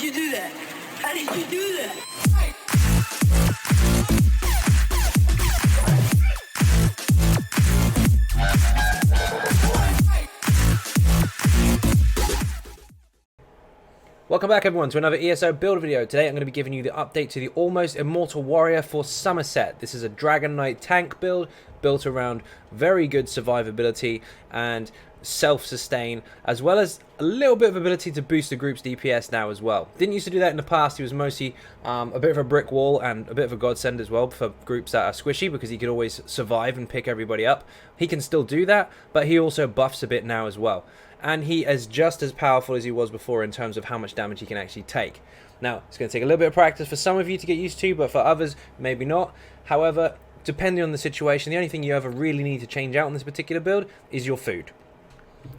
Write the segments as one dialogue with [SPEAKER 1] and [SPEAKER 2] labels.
[SPEAKER 1] you do that? How did you do that?
[SPEAKER 2] Welcome back everyone to another ESO build video. Today I'm going to be giving you the update to the almost immortal warrior for Summerset. This is a Dragonknight tank build built around very good survivability and self-sustain, as well as a little bit of ability to boost the group's DPS now as well. Didn't used to do that in the past. He was mostly a bit of a brick wall and a bit of a godsend as well for groups that are squishy, because he could always survive and pick everybody up. He can still do that, but he also buffs a bit now as well. And he is just as powerful as he was before in terms of how much damage he can actually take. Now, it's going to take a little bit of practice for some of you to get used to, but for others, maybe not. However, depending on the situation, the only thing you ever really need to change out on this particular build is your food.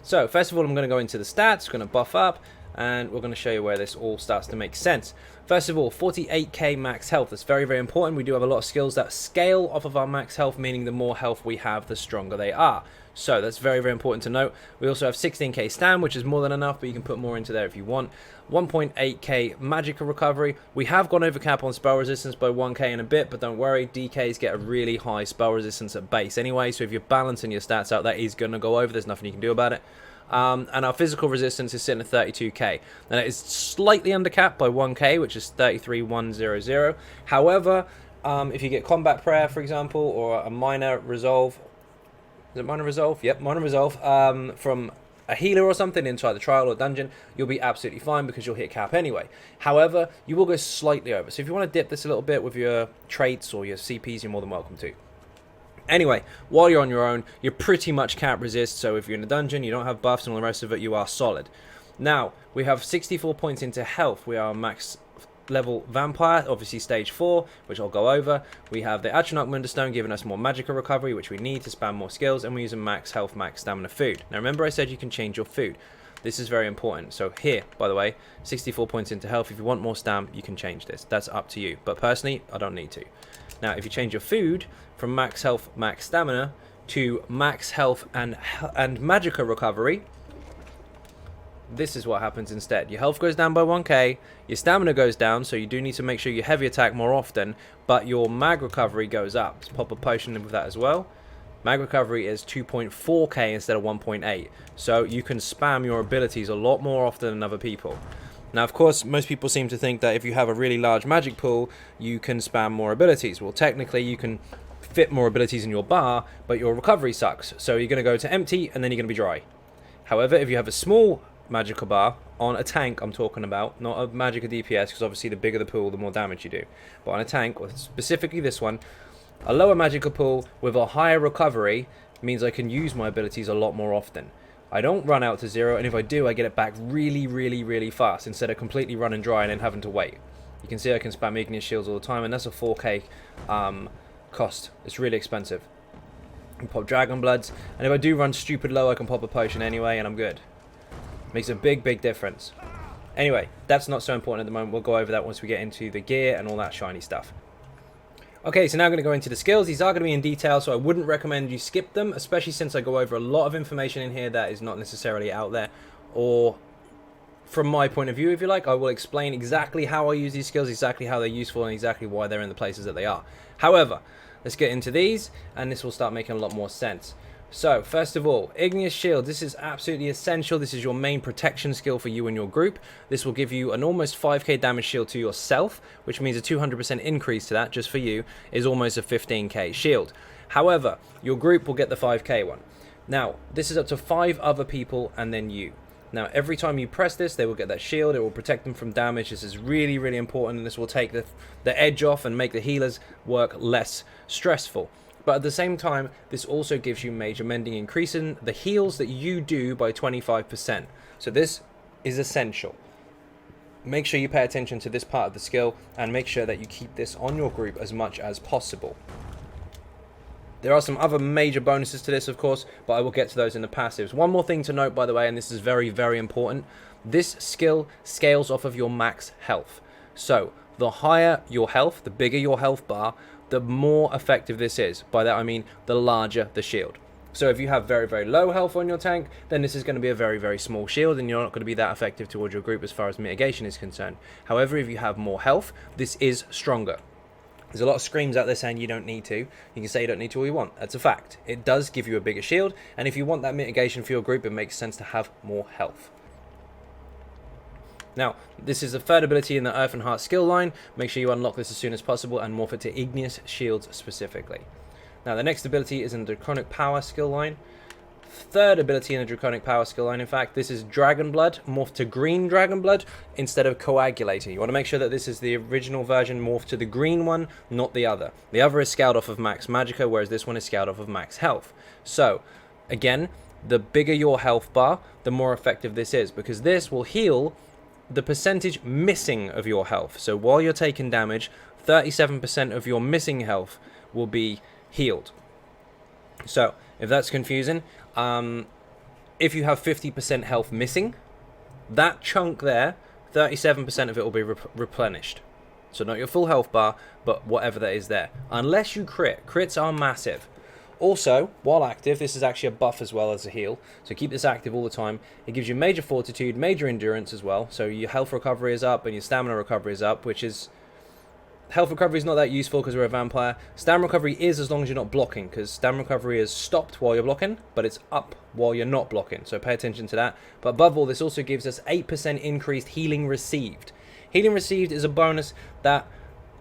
[SPEAKER 2] So, first of all, I'm going to go into the stats, going to buff up, and we're going to show you where this all starts to make sense. First of all, 48k max health. That's very, very important. We do have a lot of skills that scale off of our max health, meaning the more health we have, the stronger they are. So that's very, very important to note. We also have 16k stam, which is more than enough, but you can put more into there if you want. 1.8k magical recovery. We have gone over cap on spell resistance by 1k and a bit, but don't worry, DKs get a really high spell resistance at base anyway, so if you're balancing your stats out, that is going to go over. There's nothing you can do about it. And our physical resistance is sitting at 32k. And it is slightly undercapped by 1k, which is 33,100. However, if you get combat prayer, for example, or a minor resolve, is it minor resolve? Yep, minor resolve, from a healer or something inside the trial or dungeon, you'll be absolutely fine because you'll hit cap anyway. However, you will go slightly over. So if you want to dip this a little bit with your traits or your CPs, you're more than welcome to. Anyway, while you're on your own, you're pretty much cap resist, so if you're in a dungeon, you don't have buffs and all the rest of it, you are solid. Now, we have 64 points into health. We are max level vampire, obviously stage 4, which I'll go over. We have the Atronach Munderstone giving us more magical recovery, which we need to spam more skills, and we're using max health, max stamina food. Now remember I said you can change your food. This is very important. So here, by the way, 64 points into health. If you want more stam, you can change this. That's up to you. But personally, I don't need to. Now, if you change your food from max health, max stamina to max health and magical recovery, this is what happens instead. Your health goes down by 1k, your stamina goes down, so you do need to make sure you heavy attack more often, but your mag recovery goes up. Let's pop a potion in with that as well. Mag recovery is 2.4k instead of 1.8, so you can spam your abilities a lot more often than other people. Now, of course, most people seem to think that if you have a really large magic pool, you can spam more abilities. Well, technically, you can fit more abilities in your bar, but your recovery sucks, so you're going to go to empty, and then you're going to be dry. However, if you have a small magical bar on a tank, I'm talking about, not a magical DPS, because obviously the bigger the pool, the more damage you do, but on a tank, or specifically this one, a lower magical pool with a higher recovery means I can use my abilities a lot more often. I don't run out to 0, and if I do, I get it back really, really, really fast instead of completely running dry and then having to wait. You can see I can spam Igneous Shields all the time, and that's a 4k cost. It's really expensive. I can pop Dragon Bloods, and if I do run stupid low, I can pop a potion anyway, and I'm good. Makes a big, big difference. Anyway, that's not so important at the moment. We'll go over that once we get into the gear and all that shiny stuff. Okay, so now I'm going to go into the skills. These are going to be in detail, so I wouldn't recommend you skip them, especially since I go over a lot of information in here that is not necessarily out there, or from my point of view, if you like. I will explain exactly how I use these skills, exactly how they're useful, and exactly why they're in the places that they are. However, let's get into these, and this will start making a lot more sense. So, first of all, Igneous Shield. This is absolutely essential. This is your main protection skill for you and your group. This will give you an almost 5k damage shield to yourself, which means a 200% increase to that, just for you, is almost a 15k shield. However, your group will get the 5k one. Now, this is up to 5 other people and then you. Now, every time you press this, they will get that shield. It will protect them from damage. This is really, really important, and this will take the edge off and make the healers work less stressful. But at the same time, this also gives you major mending, increasing the heals that you do by 25%. So this is essential. Make sure you pay attention to this part of the skill, and make sure that you keep this on your group as much as possible. There are some other major bonuses to this, of course, but I will get to those in the passives. One more thing to note, by the way, and this is very, very important. This skill scales off of your max health. So the higher your health, the bigger your health bar, the more effective this is. By that I mean the larger the shield. So if you have very, very low health on your tank, then this is going to be a very, very small shield, and you're not going to be that effective towards your group as far as mitigation is concerned. However, if you have more health, this is stronger. There's a lot of screams out there saying you don't need to. You can say you don't need to all you want. That's a fact. It does give you a bigger shield, and if you want that mitigation for your group, it makes sense to have more health. Now, this is the third ability in the Earth and Heart skill line. Make sure you unlock this as soon as possible and morph it to Igneous Shields specifically. Now, the next ability is in the Draconic Power skill line. Third ability in the Draconic Power skill line, in fact, this is Dragon Blood, morphed to Green Dragon Blood instead of Coagulator. You want to make sure that this is the original version morphed to the green one, not the other. The other is scaled off of Max Magicka, whereas this one is scaled off of Max Health. So, again, the bigger your health bar, the more effective this is, because this will heal the percentage missing of your health. So while you're taking damage, 37% of your missing health will be healed. So if that's confusing, if you have 50% health missing, that chunk there, 37% of it will be replenished. So not your full health bar, but whatever that is there. Unless you crit. Crits are massive. Also, while active, this is actually a buff as well as a heal, so keep this active all the time. It gives you major fortitude, major endurance as well, so your health recovery is up and your stamina recovery is up, which is... Health recovery is not that useful because we're a vampire. Stamina recovery is as long as you're not blocking, because stamina recovery is stopped while you're blocking, but it's up while you're not blocking, so pay attention to that. But above all, this also gives us 8% increased healing received. Healing received is a bonus that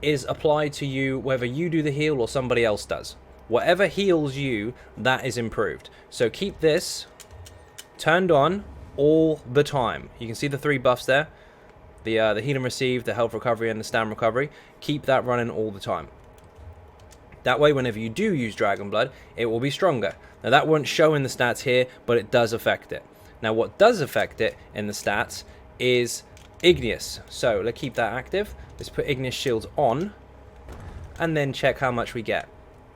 [SPEAKER 2] is applied to you whether you do the heal or somebody else does. Whatever heals you, that is improved. So keep this turned on all the time. You can see the 3 buffs there. The healing received, the health recovery, and the stamina recovery. Keep that running all the time. That way, whenever you do use Dragon Blood, it will be stronger. Now, that won't show in the stats here, but it does affect it. Now, what does affect it in the stats is Igneous. So, let's keep that active. Let's put Igneous Shields on, and then check how much we get.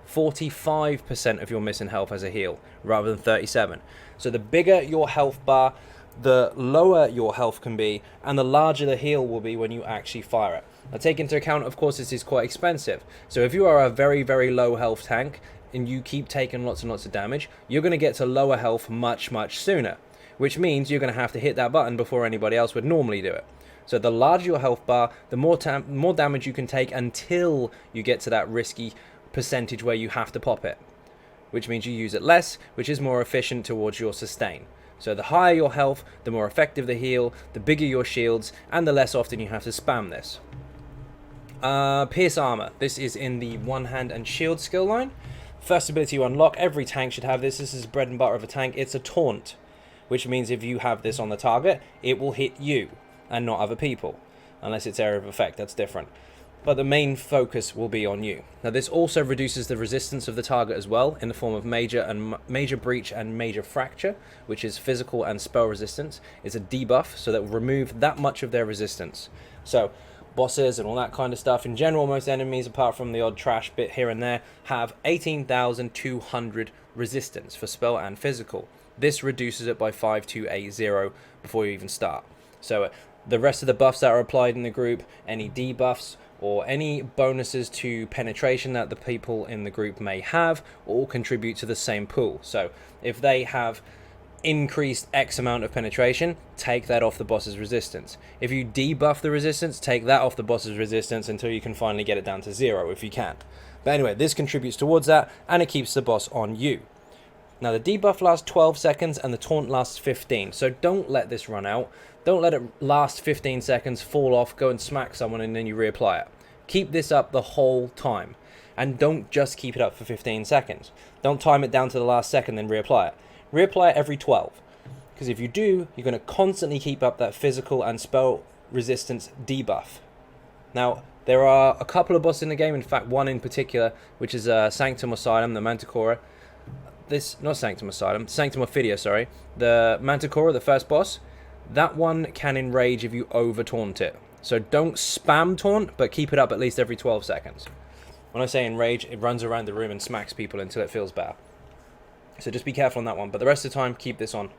[SPEAKER 2] 45% of your missing health as a heal, rather than 37. So the bigger your health bar, the lower your health can be, and the larger the heal will be when you actually fire it. Now take into account, of course, this is quite expensive. So if you are a very, very low health tank, and you keep taking lots and lots of damage, you're going to get to lower health much, much sooner. Which means you're going to have to hit that button before anybody else would normally do it. So the larger your health bar, the more damage you can take until you get to that risky percentage where you have to pop it, which means you use it less, which is more efficient towards your sustain. So the higher your health, the more effective the heal, the bigger your shields, and the less often you have to spam this. Pierce Armor. This is in the One Hand and Shield skill line. First ability you unlock, every tank should have this. This is bread and butter of a tank. It's a taunt, which means if you have this on the target, it will hit you and not other people, unless it's area of effect. That's different. But the main focus will be on you. Now this also reduces the resistance of the target as well, in the form of major breach and major fracture, which is physical and spell resistance. It's a debuff, so that will remove that much of their resistance. So bosses and all that kind of stuff, in general, most enemies, apart from the odd trash bit here and there, have 18,200 resistance for spell and physical. This reduces it by 5280 before you even start. So the rest of the buffs that are applied in the group, any debuffs, or any bonuses to penetration that the people in the group may have, all contribute to the same pool. So if they have increased X amount of penetration, take that off the boss's resistance. If you debuff the resistance, take that off the boss's resistance until you can finally get it down to 0 if you can. But anyway, this contributes towards that, and it keeps the boss on you. Now the debuff lasts 12 seconds and the taunt lasts 15, so don't let this run out. Don't let it last 15 seconds, fall off, go and smack someone, and then you reapply it. Keep this up the whole time. And don't just keep it up for 15 seconds. Don't time it down to the last second, then reapply it. Reapply it every 12. Because if you do, you're going to constantly keep up that physical and spell resistance debuff. Now, there are a couple of bosses in the game, in fact one in particular, which is Sanctum Asylum, the Manticora. Not Sanctum Asylum, Sanctum Ophidia, sorry. The Manticora, the first boss, that one can enrage if you over taunt it. So don't spam taunt, but keep it up at least every 12 seconds. When I say enrage, it runs around the room and smacks people until it feels better. So just be careful on that one, but the rest of the time, keep this on.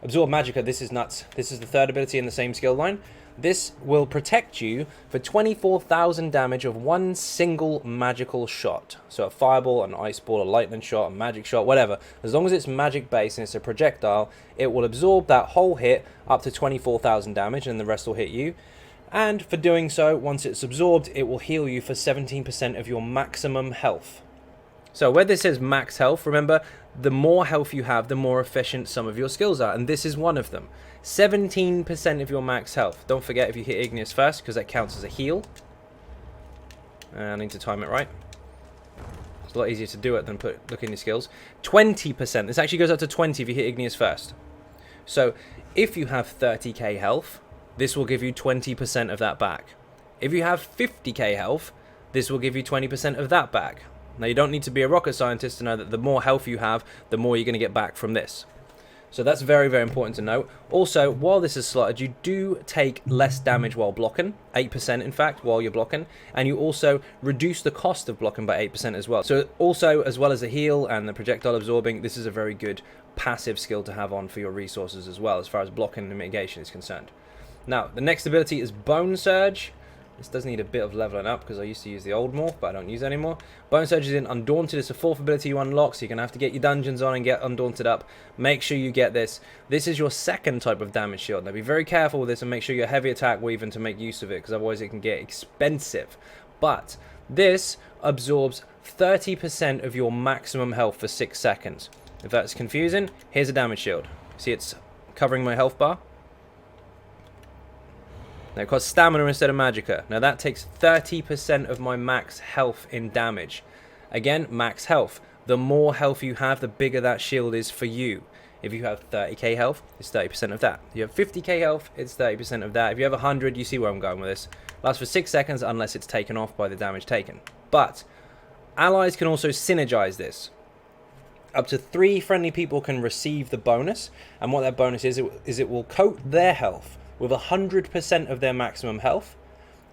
[SPEAKER 2] Absorb Magicka, this is nuts. This is the third ability in the same skill line. This will protect you for 24,000 damage of one single magical shot. So a fireball, an ice ball, a lightning shot, a magic shot, whatever. As long as it's magic based and it's a projectile, it will absorb that whole hit up to 24,000 damage and the rest will hit you. And for doing so, once it's absorbed, it will heal you for 17% of your maximum health. So where this says max health, remember, the more health you have, the more efficient some of your skills are. And this is one of them. 17% of your max health. Don't forget if you hit Igneous first, because that counts as a heal. I need to time it right. It's a lot easier to do it than look in your skills. 20%. This actually goes up to 20 if you hit Igneous first. So if you have 30k health, this will give you 20% of that back. If you have 50k health, this will give you 20% of that back. Now, you don't need to be a rocket scientist to know that the more health you have, the more you're going to get back from this. So that's very, very important to note. Also, while this is slotted, you do take less damage while blocking, 8% in fact, while you're blocking, and you also reduce the cost of blocking by 8% as well. So also, as well as the heal and the projectile absorbing, this is a very good passive skill to have on for your resources as well, as far as blocking and mitigation is concerned. Now, the next ability is Bone Surge. This does need a bit of leveling up because I used to use the old morph, but I don't use it anymore. Bone Surge is in Undaunted. It's a fourth ability you unlock, so you're going to have to get your dungeons on and get Undaunted up. Make sure you get this. This is your second type of damage shield. Now, be very careful with this and make sure you're heavy attack weaving to make use of it, because otherwise it can get expensive. But this absorbs 30% of your maximum health for 6 seconds. If that's confusing, here's a damage shield. See, it's covering my health bar. Now it costs stamina instead of magicka. Now that takes 30% of my max health in damage. Again, max health. The more health you have, the bigger that shield is for you. If you have 30k health, it's 30% of that. If you have 50k health, it's 30% of that. If you have 100, you see where I'm going with this. Lasts for 6 seconds unless it's taken off by the damage taken. But allies can also synergize this. Up to 3 friendly people can receive the bonus, and what that bonus is it will coat their health with 100% of their maximum health,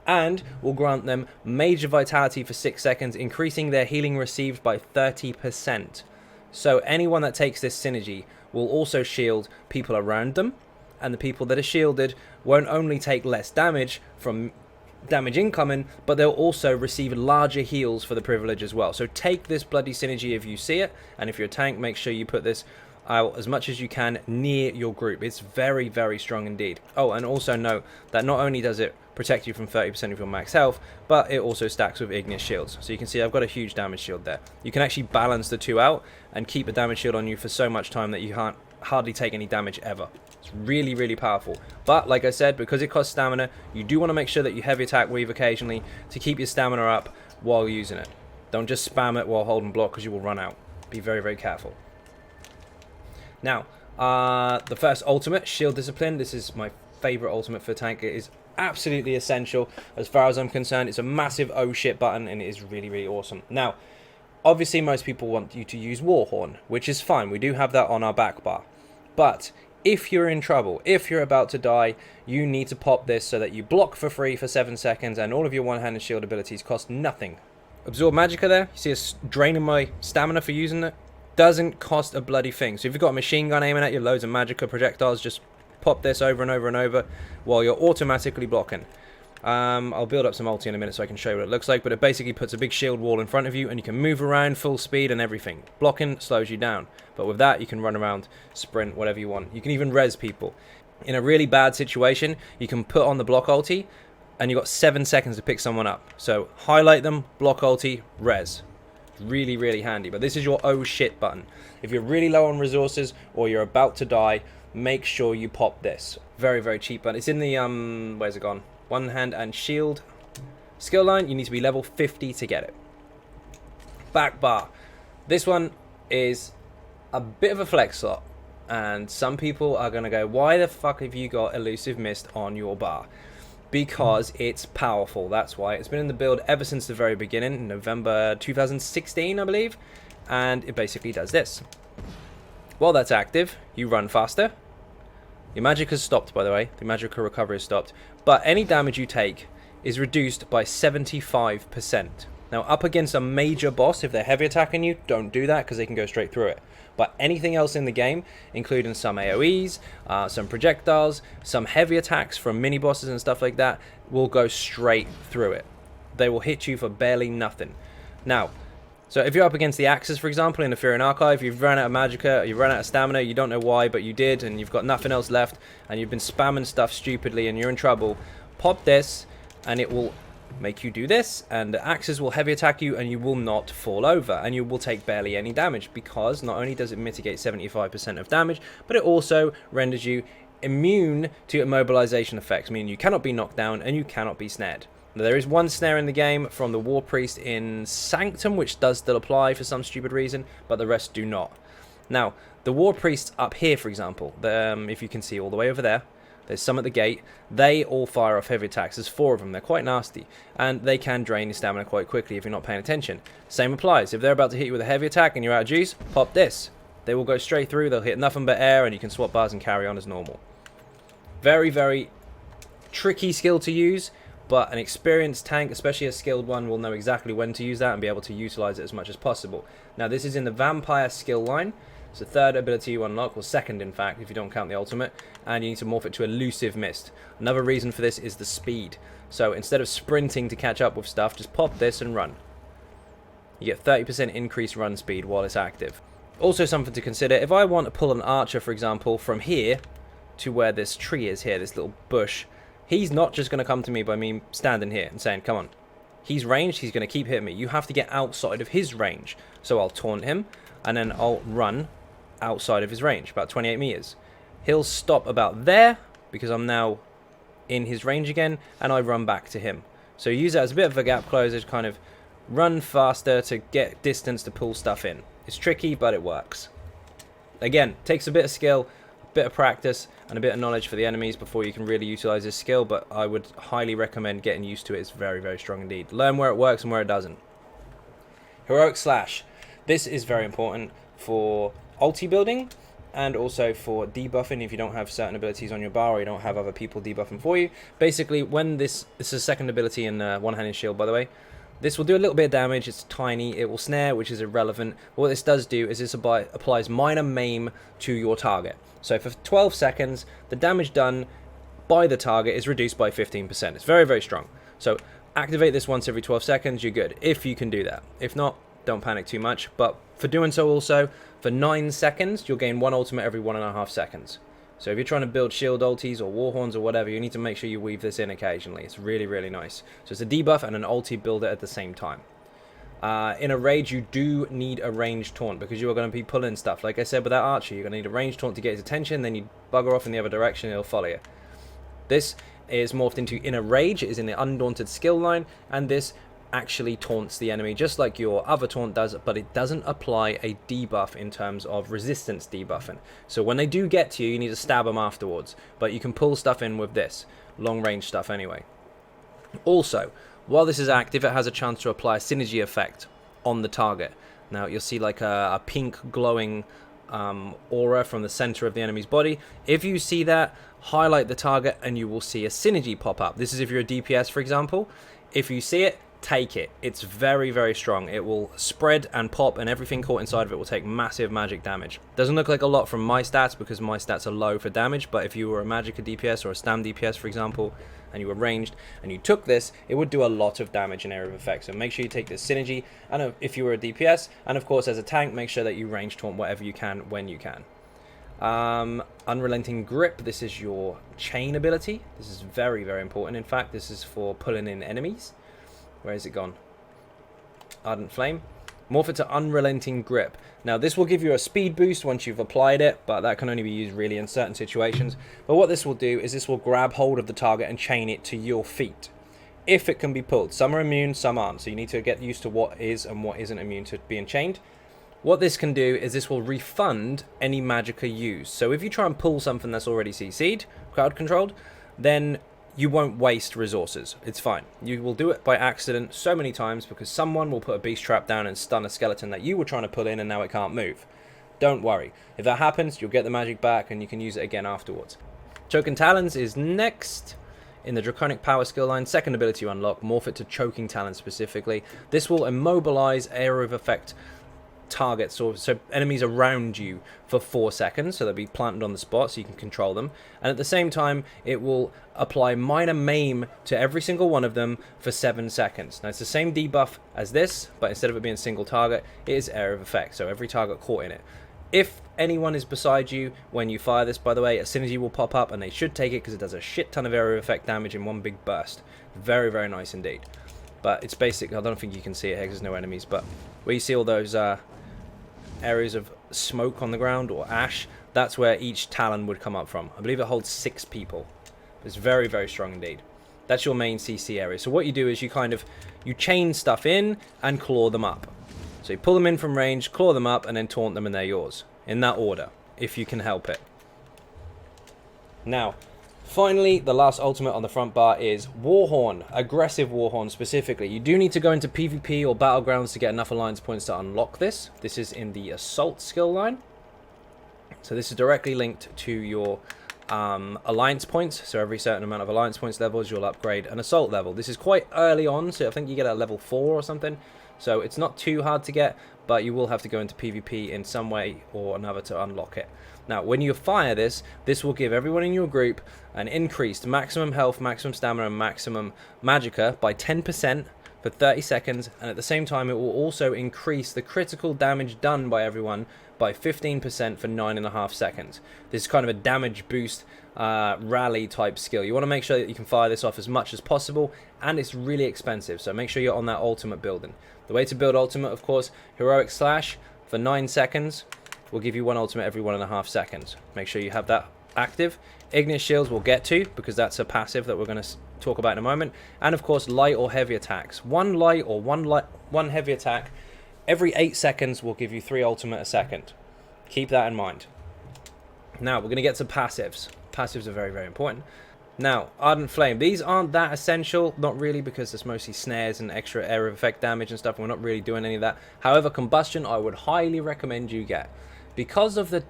[SPEAKER 2] and will grant them major vitality for 6 seconds, increasing their healing received by 30%. So anyone that takes this synergy will also shield people around them, and the people that are shielded won't only take less damage from damage incoming, but they'll also receive larger heals for the privilege as well. So take this bloody synergy if you see it, and if you're a tank, make sure you put this out as much as you can near your group. It's very, very strong indeed. Oh, and also note that not only does it protect you from 30% of your max health, but it also stacks with Igneous shields. So you can see I've got a huge damage shield there. You can actually balance the two out and keep a damage shield on you for so much time that you can't hardly take any damage ever. It's really, really powerful. But like I said, because it costs stamina, you do want to make sure that you heavy attack weave occasionally to keep your stamina up while using it. Don't just spam it while holding block, because you will run out. Be very, very careful. Now, the first ultimate, Shield Discipline. This is my favorite ultimate for tank. It is absolutely essential as far as I'm concerned. It's a massive oh shit button, and it is really, really awesome. Now, obviously most people want you to use Warhorn, which is fine. We do have that on our back bar. But if you're in trouble, if you're about to die, you need to pop this so that you block for free for 7 seconds, and all of your one-handed shield abilities cost nothing. Absorb Magicka there. You see it's draining my stamina for using it. Doesn't cost a bloody thing. So if you've got a machine gun aiming at you, loads of Magicka projectiles, just pop this over and over and over while you're automatically blocking. I'll build up some ulti in a minute so I can show you what it looks like, but it basically puts a big shield wall in front of you and you can move around full speed and everything. Blocking slows you down, but with that you can run around, sprint, whatever you want. You can even res people. In a really bad situation, you can put on the block ulti and you've got 7 seconds to pick someone up. So highlight them, block ulti, res. Really, really handy. But this is your oh shit button. If you're really low on resources or you're about to die, make sure you pop this. Very, very cheap button. It's in the where's it gone? One hand and shield skill line. You need to be level 50 to get it. Back bar. This one is a bit of a flex slot, and some people are gonna go, why the fuck have you got Elusive Mist on your bar? Because it's powerful. That's why. It's been in the build ever since the very beginning, November 2016, I believe, and it basically does this. While that's active, you run faster. Your magic has stopped, by the way. The magical recovery has stopped, but any damage you take is reduced by 75%. Now, up against a major boss, if they're heavy attacking you, don't do that because they can go straight through it. But anything else in the game, including some AoEs, some projectiles, some heavy attacks from mini bosses and stuff like that, will go straight through it. They will hit you for barely nothing. Now, so if you're up against the Axes, for example, in the Fury Archive, you've run out of magicka, you've run out of stamina, you don't know why, but you did, and you've got nothing else left, and you've been spamming stuff stupidly, and you're in trouble, pop this, and it will make you do this, and the Axes will heavy attack you, and you will not fall over, and you will take barely any damage, because not only does it mitigate 75% of damage, but it also renders you immune to immobilization effects, meaning you cannot be knocked down, and you cannot be snared. Now, there is one snare in the game from the War Priest in Sanctum, which does still apply for some stupid reason, but the rest do not. Now, the War Priests up here, for example, if you can see all the way over there, there's some at the gate. They all fire off heavy attacks. There's 4 of them. They're quite nasty, and they can drain your stamina quite quickly if you're not paying attention. Same applies. If they're about to hit you with a heavy attack and you're out of juice, pop this. They will go straight through. They'll hit nothing but air, and you can swap bars and carry on as normal. Very, very tricky skill to use. But an experienced tank, especially a skilled one, will know exactly when to use that and be able to utilize it as much as possible. Now, this is in the Vampire skill line. It's the 3rd ability you unlock, or 2nd in fact, if you don't count the ultimate. And you need to morph it to Elusive Mist. Another reason for this is the speed. So instead of sprinting to catch up with stuff, just pop this and run. You get 30% increased run speed while it's active. Also something to consider, if I want to pull an archer, for example, from here to where this tree is here, this little bush, he's not just going to come to me by me standing here and saying, come on. He's ranged, he's going to keep hitting me. You have to get outside of his range. So I'll taunt him, and then I'll run outside of his range, about 28 meters. He'll stop about there, because I'm now in his range again, and I run back to him. So use that as a bit of a gap closer to kind of run faster to get distance to pull stuff in. It's tricky, but it works. Again, takes a bit of skill, a bit of practice, and a bit of knowledge for the enemies before you can really utilize this skill, but I would highly recommend getting used to it. It's very, very strong indeed. Learn where it works and where it doesn't. Heroic Slash. This is very important for ulti building and also for debuffing if you don't have certain abilities on your bar or you don't have other people debuffing for you. Basically, when this is a 2nd ability in one-handed shield, by the way, this will do a little bit of damage. It's tiny. It will snare, which is irrelevant. What this does do is this applies minor maim to your target. So for 12 seconds, the damage done by the target is reduced by 15%. It's very, very strong. So activate this once every 12 seconds. You're good, if you can do that. If not, don't panic too much. But for doing so also, for 9 seconds, you'll gain 1 ultimate every 1.5 seconds. So if you're trying to build shield ultis or warhorns or whatever, you need to make sure you weave this in occasionally. It's really, really nice. So it's a debuff and an ulti builder at the same time. In a rage, you do need a ranged taunt because you are going to be pulling stuff. Like I said with that archer, you're going to need a ranged taunt to get his attention, then you bugger off in the other direction and he'll follow you. This is morphed into in a rage. It is in the Undaunted skill line, and this actually taunts the enemy just like your other taunt does, but it doesn't apply a debuff in terms of resistance debuffing. So when they do get to you, you need to stab them afterwards, but you can pull stuff in with this long range stuff anyway. Also, while this is active, it has a chance to apply a synergy effect on the target. Now you'll see like a pink glowing aura from the center of the enemy's body. If you see that, highlight the target and you will see a synergy pop up. This is if you're a DPS, for example. If you see it, take it. It's very, very strong. It will spread and pop, and everything caught inside of it will take massive magic damage. Doesn't look like a lot from my stats because my stats are low for damage, but if you were a Magicka DPS or a Stam DPS, for example, and you were ranged and you took this, it would do a lot of damage in area of effect. So make sure you take this synergy, and if you were a DPS, and of course as a tank, make sure that you range taunt whatever you can when you can. Unrelenting Grip, this is your chain ability. This is very, very important. In fact, this is for pulling in enemies. Where is it gone? Ardent Flame. Morph it to Unrelenting Grip. Now this will give you a speed boost once you've applied it, but that can only be used really in certain situations. But what this will do is this will grab hold of the target and chain it to your feet, if it can be pulled. Some are immune, some aren't, so you need to get used to what is and what isn't immune to being chained. What this can do is this will refund any Magicka used. So if you try and pull something that's already CC'd, crowd controlled, then you won't waste resources. It's fine. You will do it by accident so many times because someone will put a beast trap down and stun a skeleton that you were trying to pull in and now it can't move. Don't worry. If that happens, you'll get the magic back and you can use it again afterwards. Choking Talons is next in the Draconic Power skill line. Second ability you unlock. Morph it to Choking Talons specifically. This will immobilize area of effect targets, or so enemies around you for 4 seconds, so they'll be planted on the spot so you can control them, and at the same time it will apply minor maim to every single one of them for 7 seconds. Now it's the same debuff as this, but instead of it being single target, it is area of effect, so every target caught in it. If anyone is beside you when you fire this, by the way, a synergy will pop up and they should take it because it does a shit ton of area of effect damage in one big burst. Very, very nice indeed. But it's basic. I don't think you can see it here because there's no enemies, but where you see all those areas of smoke on the ground or ash, that's where each talon would come up from. I believe it holds 6 people. It's very, very strong indeed. That's your main CC area. So what you do is you chain stuff in and claw them up. So you pull them in from range, claw them up, and then taunt them, and they're yours. In that order, if you can help it. Now, finally, the last ultimate on the front bar is Warhorn. Aggressive Warhorn specifically. You do need to go into PvP or Battlegrounds to get enough alliance points to unlock this. This is in the Assault skill line. So this is directly linked to your alliance points. So every certain amount of alliance points levels, you'll upgrade an Assault level. This is quite early on, so I think you get at level 4 or something. So it's not too hard to get, but you will have to go into PvP in some way or another to unlock it. Now, when you fire this, this will give everyone in your group an increased maximum health, maximum stamina, and maximum magicka by 10% for 30 seconds, and at the same time, it will also increase the critical damage done by everyone by 15% for 9.5 seconds. This is kind of a damage boost rally type skill. You want to make sure that you can fire this off as much as possible, and it's really expensive, so make sure you're on that ultimate building. The way to build ultimate, of course, heroic slash for 9 seconds will give you 1 ultimate every 1.5 seconds. Make sure you have that active. Ignis shields we'll get to, because that's a passive that we're going to talk about in a moment. And of course, light or heavy attacks. One light or one heavy attack every 8 seconds will give you 3 ultimate a second. Keep that in mind. Now, we're going to get to passives. Passives are very, very important. Now, Ardent Flame. These aren't that essential, not really, because there's mostly snares and extra area of effect damage and stuff, and we're not really doing any of that. However, Combustion, I would highly recommend you get. Because of the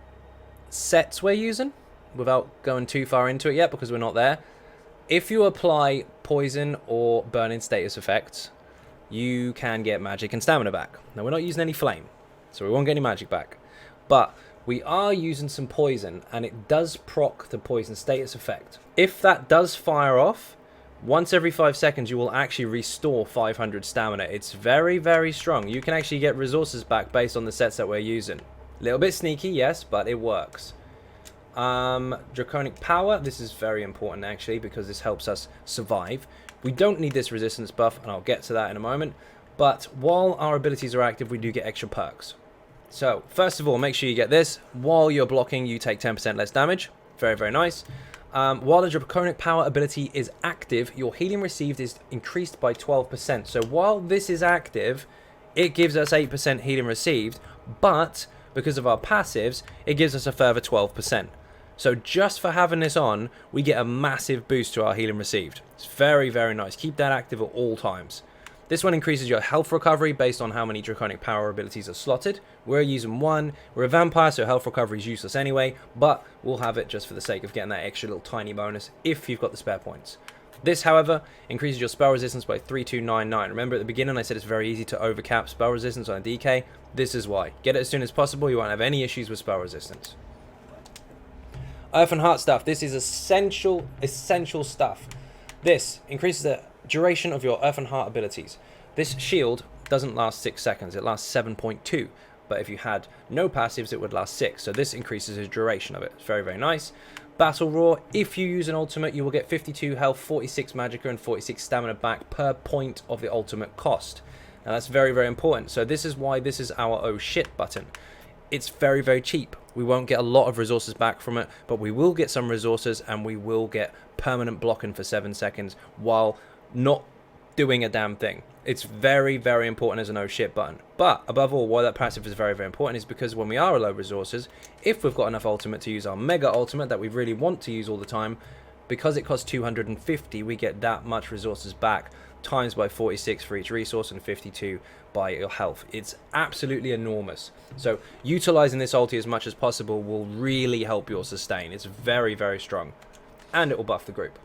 [SPEAKER 2] sets we're using, without going too far into it yet, because we're not there, if you apply Poison or Burning status effects, you can get magic and stamina back. Now, we're not using any Flame, so we won't get any magic back. But we are using some poison, and it does proc the poison status effect. If that does fire off, once every 5 seconds you will actually restore 500 stamina. It's very, very strong. You can actually get resources back based on the sets that we're using. A little bit sneaky, yes, but it works. Draconic Power, this is very important actually, because this helps us survive. We don't need this resistance buff, and I'll get to that in a moment. But while our abilities are active, we do get extra perks. So, first of all, make sure you get this. While you're blocking, you take 10% less damage. Very, very nice. While the Draconic Power ability is active, your healing received is increased by 12%. So, while this is active, it gives us 8% healing received, but because of our passives, it gives us a further 12%. So, just for having this on, we get a massive boost to our healing received. It's very, very nice. Keep that active at all times. This one increases your health recovery based on how many Draconic Power abilities are slotted. We're using 1. We're a vampire, so health recovery is useless anyway, but we'll have it just for the sake of getting that extra little tiny bonus if you've got the spare points. This, however, increases your spell resistance by 3299. Remember at the beginning I said it's very easy to overcap spell resistance on a DK? This is why. Get it as soon as possible, you won't have any issues with spell resistance. Earth and Heart stuff. This is essential stuff. This increases the duration of your Earth and Heart abilities. This shield doesn't last 6 seconds, it lasts 7.2, but if you had no passives it would last 6, so this increases the duration of it. It's very, very nice. Battle Roar, if you use an ultimate you will get 52 health, 46 magicka and 46 stamina back per point of the ultimate cost. Now that's very, very important, so this is why this is our oh shit button. It's very, very cheap. We won't get a lot of resources back from it, but we will get some resources and we will get permanent blocking for 7 seconds while not doing a damn thing. It's very, very important as an oh shit button. But above all, why that passive is very, very important is because when we are low resources, if we've got enough ultimate to use our mega ultimate that we really want to use all the time, because it costs 250, we get that much resources back, times by 46 for each resource and 52 by your health. It's absolutely enormous. So utilizing this ulti as much as possible will really help your sustain. It's very, very strong, and it will buff the group.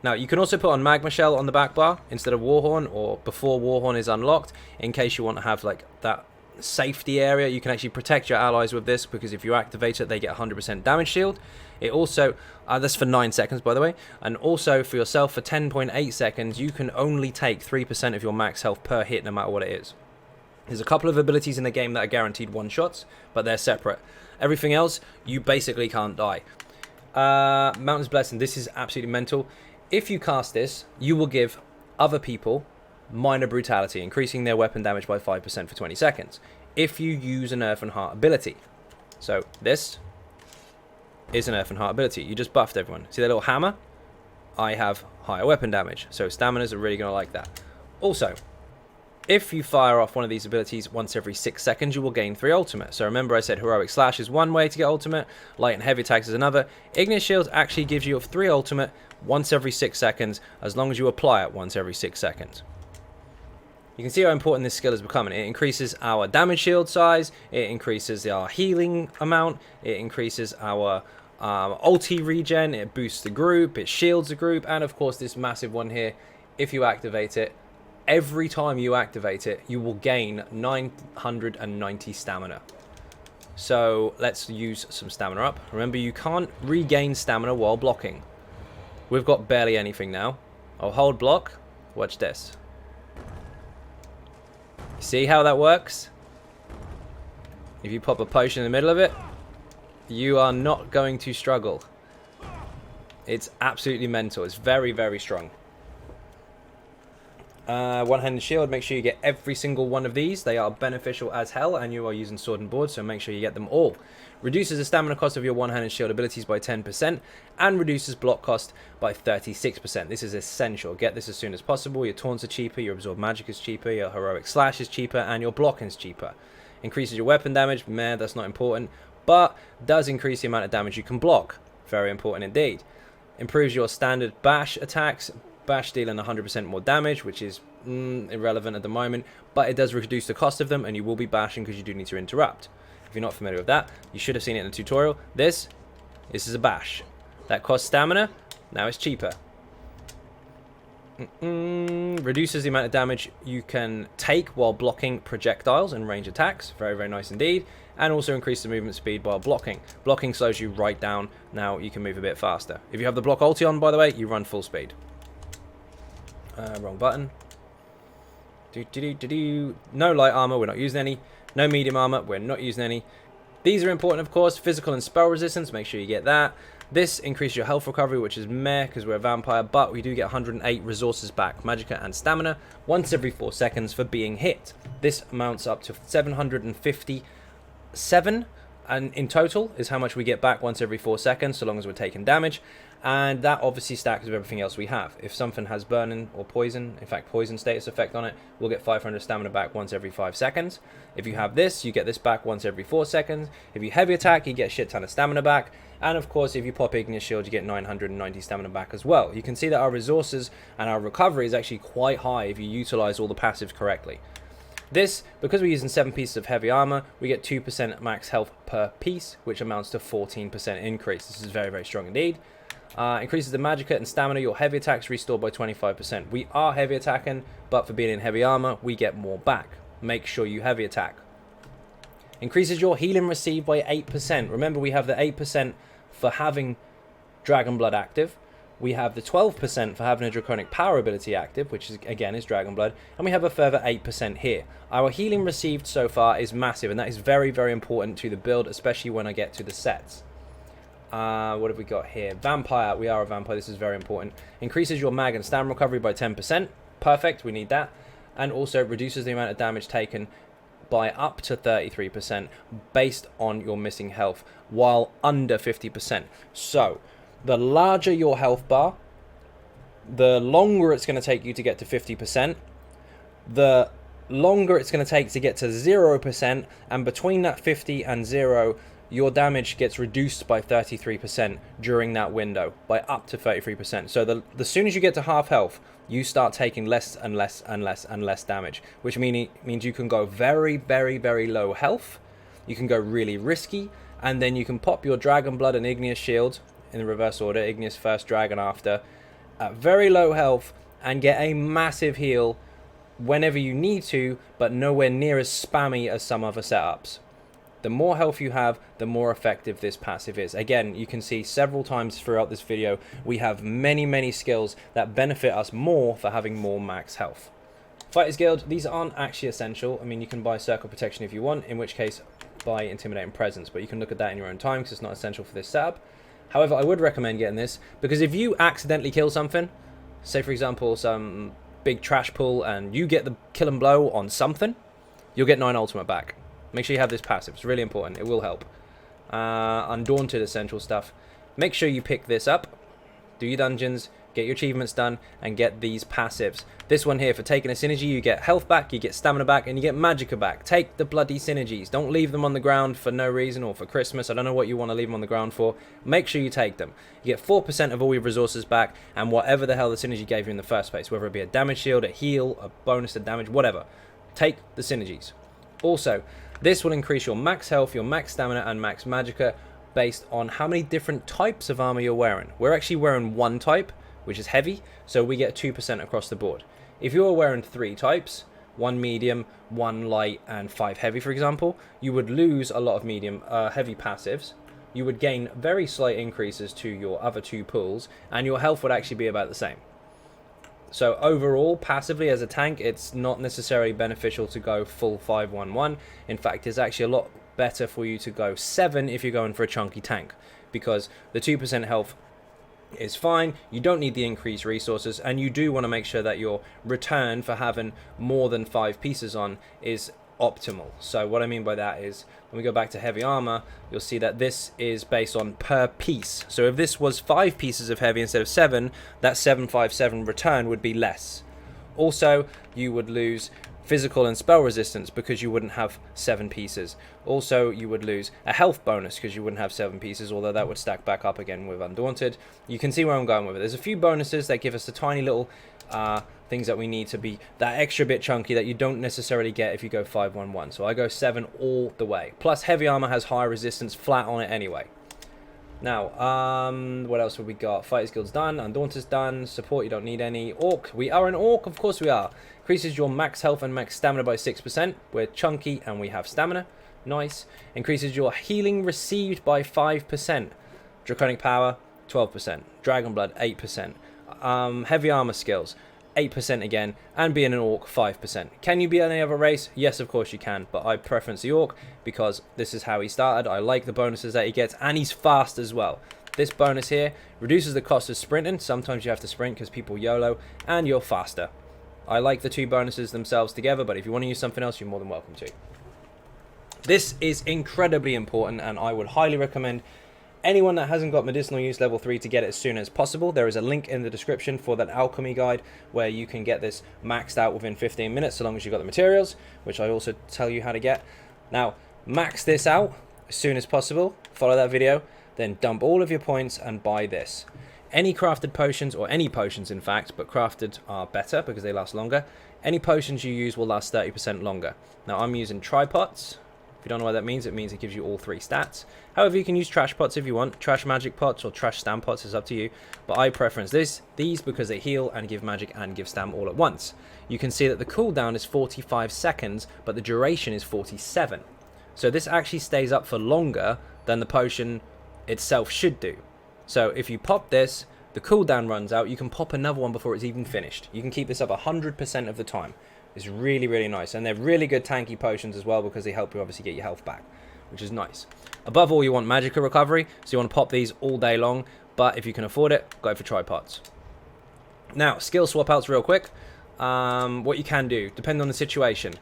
[SPEAKER 2] Now, you can also put on Magma Shell on the back bar instead of Warhorn, or before Warhorn is unlocked, in case you want to have like that safety area. You can actually protect your allies with this, because if you activate it, they get 100% damage shield. It also, that's for 9 seconds, by the way, and also for yourself for 10.8 seconds, you can only take 3% of your max health per hit, no matter what it is. There's a couple of abilities in the game that are guaranteed one-shots, but they're separate. Everything else, you basically can't die. Mountain's Blessing, this is absolutely mental. If you cast this, you will give other people minor brutality, increasing their weapon damage by 5% for 20 seconds. If you use an Earth and Heart ability. So, this is an Earth and Heart ability. You just buffed everyone. See that little hammer? I have higher weapon damage, so Staminas are really going to like that. Also, if you fire off one of these abilities once every 6 seconds, you will gain 3 ultimate. So remember I said Heroic Slash is one way to get ultimate, Light and Heavy Attacks is another. Ignis Shield actually gives you 3 ultimate once every 6 seconds, as long as you apply it once every 6 seconds. You can see how important this skill is becoming. It increases our damage shield size, it increases our healing amount, it increases our ulti regen, it boosts the group, it shields the group, and of course this massive one here, if you activate it, every time you activate it, you will gain 990 stamina. So let's use some stamina up. Remember, you can't regain stamina while blocking. We've got barely anything now. I'll hold block. Watch this. See how that works? If you pop a potion in the middle of it, you are not going to struggle. It's absolutely mental. It's very, very strong. One-handed shield, make sure you get every single one of these. They are beneficial as hell, and you are using sword and board, so make sure you get them all. Reduces the stamina cost of your one-handed shield abilities by 10%, and reduces block cost by 36%. This is essential. Get this as soon as possible. Your taunts are cheaper, your absorb magic is cheaper, your heroic slash is cheaper, and your blocking is cheaper. Increases your weapon damage, meh, that's not important, but does increase the amount of damage you can block. Very important indeed. Improves your standard bash attacks. Bash dealing 100% more damage, which is irrelevant at the moment, but it does reduce the cost of them, and you will be bashing because you do need to interrupt. If you're not familiar with that, you should have seen it in the tutorial. This is a bash. That costs stamina, now it's cheaper. Reduces the amount of damage you can take while blocking projectiles and range attacks. Very, very nice indeed. And also increase the movement speed while blocking. Blocking slows you right down. Now you can move a bit faster. If you have the block ulti on, by the way, you run full speed. Wrong button. No light armor, we're not using any. No medium armor, we're not using any. These are important, of course. Physical and spell resistance, make sure you get that. This increases your health recovery, which is meh because we're a vampire, but we do get 108 resources back, magicka and stamina, once every 4 seconds for being hit. This amounts up to 757, and in total is how much we get back once every 4 seconds, so long as we're taking damage. And that obviously stacks with everything else we have. If something has burning or poison, in fact poison status effect on it, we'll get 500 stamina back once every 5 seconds. If you have this, you get this back once every 4 seconds. If you heavy attack, you get a shit ton of stamina back. And of course, if you pop Ignis Shield, you get 990 stamina back as well. You can see that our resources and our recovery is actually quite high if you utilize all the passives correctly. This, because we're using 7 pieces of heavy armor, we get 2% max health per piece, which amounts to 14% increase. This is very, very strong indeed. Increases the magicka and stamina. Your heavy attacks restored by 25%. We are heavy attacking, but for being in heavy armor, we get more back. Make sure you heavy attack. Increases your healing received by 8%. Remember, we have the 8% for having Dragon Blood active. We have the 12% for having a Draconic Power ability active, which is, again is Dragon Blood. And we have a further 8% here. Our healing received so far is massive, and that is very, very important to the build, especially when I get to the sets. What have we got here? Vampire. We are a vampire. This is very important. Increases your mag and stamina recovery by 10%. Perfect. We need that. And also reduces the amount of damage taken by up to 33% based on your missing health while under 50%. So the larger your health bar, the longer it's going to take you to get to 50%. The longer it's going to take to get to 0%. And between that 50 and 0, your damage gets reduced by 33% during that window, by up to 33%. So the soon as you get to half health, you start taking less and less and less and less damage, which means you can go very, very, very low health. You can go really risky, and then you can pop your Dragon Blood and Igneous Shield in the reverse order, Igneous first, Dragon after, at very low health, and get a massive heal whenever you need to, but nowhere near as spammy as some other setups. The more health you have, the more effective this passive is. Again, you can see several times throughout this video, we have many skills that benefit us more for having more max health. Fighters Guild, these aren't actually essential. I mean, you can buy Circle Protection if you want, in which case buy Intimidating Presence, but you can look at that in your own time because it's not essential for this setup. However, I would recommend getting this because if you accidentally kill something, say for example some big trash pull, and you get the kill and blow on something, you'll get 9 ultimate back. Make sure you have this passive. It's really important. It will help. Undaunted essential stuff. Make sure you pick this up. Do your dungeons. Get your achievements done. And get these passives. This one here, for taking a synergy, you get health back, you get stamina back, and you get magicka back. Take the bloody synergies. Don't leave them on the ground for no reason or for Christmas. I don't know what you want to leave them on the ground for. Make sure you take them. You get 4% of all your resources back and whatever the hell the synergy gave you in the first place. Whether it be a damage shield, a heal, a bonus to damage, whatever. Take the synergies. Also, this will increase your max health, your max stamina, and max magicka based on how many different types of armor you're wearing. We're actually wearing one type, which is heavy, so we get 2% across the board. If you're wearing 3 types, 1 medium, 1 light, and 5 heavy, for example, you would lose a lot of medium heavy passives. You would gain very slight increases to your other 2 pools, and your health would actually be about the same. So overall, passively as a tank, it's not necessarily beneficial to go full 5-1-1. In fact, it's actually a lot better for you to go 7 if you're going for a chunky tank, because the 2% health is fine. You don't need the increased resources, and you do want to make sure that your return for having more than 5 pieces on is optimal. So what I mean by that is, when we go back to heavy armor, you'll see that this is based on per piece. So if this was 5 pieces of heavy instead of 7, that 757 return would be less. Also, you would lose physical and spell resistance because you wouldn't have 7 pieces. Also, you would lose a health bonus because you wouldn't have 7 pieces, although that would stack back up again with Undaunted. You can see where I'm going with it. There's a few bonuses that give us the tiny little things that we need to be that extra bit chunky that you don't necessarily get if you go 5-1-1. So I go 7 all the way. Plus, heavy armor has high resistance flat on it anyway. Now, what else have we got? Fighters Guild's done, Undaunted's done, support you don't need any. Orc, we are an Orc, of course we are. Increases your max health and max stamina by 6%. We're chunky and we have stamina. Nice. Increases your healing received by 5%. Draconic power, 12%. Dragon blood, 8%. Heavy armor skills, 8% again. And being an Orc, 5%. Can you be any other race? Yes, of course you can. But I preference the Orc because this is how he started. I like the bonuses that he gets. And he's fast as well. This bonus here reduces the cost of sprinting. Sometimes you have to sprint because people YOLO. And you're faster. I like the 2 bonuses themselves together, but if you want to use something else, you're more than welcome to. This is incredibly important, and I would highly recommend anyone that hasn't got medicinal use level 3 to get it as soon as possible. There is a link in the description for that alchemy guide where you can get this maxed out within 15 minutes, so long as you've got the materials, which I also tell you how to get. Now, max this out as soon as possible. Follow that video, then dump all of your points and buy this. Any crafted potions, or any potions in fact, but crafted are better because they last longer. Any potions you use will last 30% longer. Now I'm using tripots. If you don't know what that means, it means it gives you all 3 stats. However, you can use trash pots if you want. Trash magic pots or trash stam pots is up to you. But I preference these because they heal and give magic and give stam all at once. You can see that the cooldown is 45 seconds, but the duration is 47. So this actually stays up for longer than the potion itself should do. So if you pop this, the cooldown runs out, you can pop another one before it's even finished. You can keep this up 100% of the time. It's really, really nice. And they're really good tanky potions as well because they help you obviously get your health back, which is nice. Above all, you want magicka recovery, so you want to pop these all day long. But if you can afford it, go for tripods. Now, skill swap outs real quick. What you can do, depending on the situation.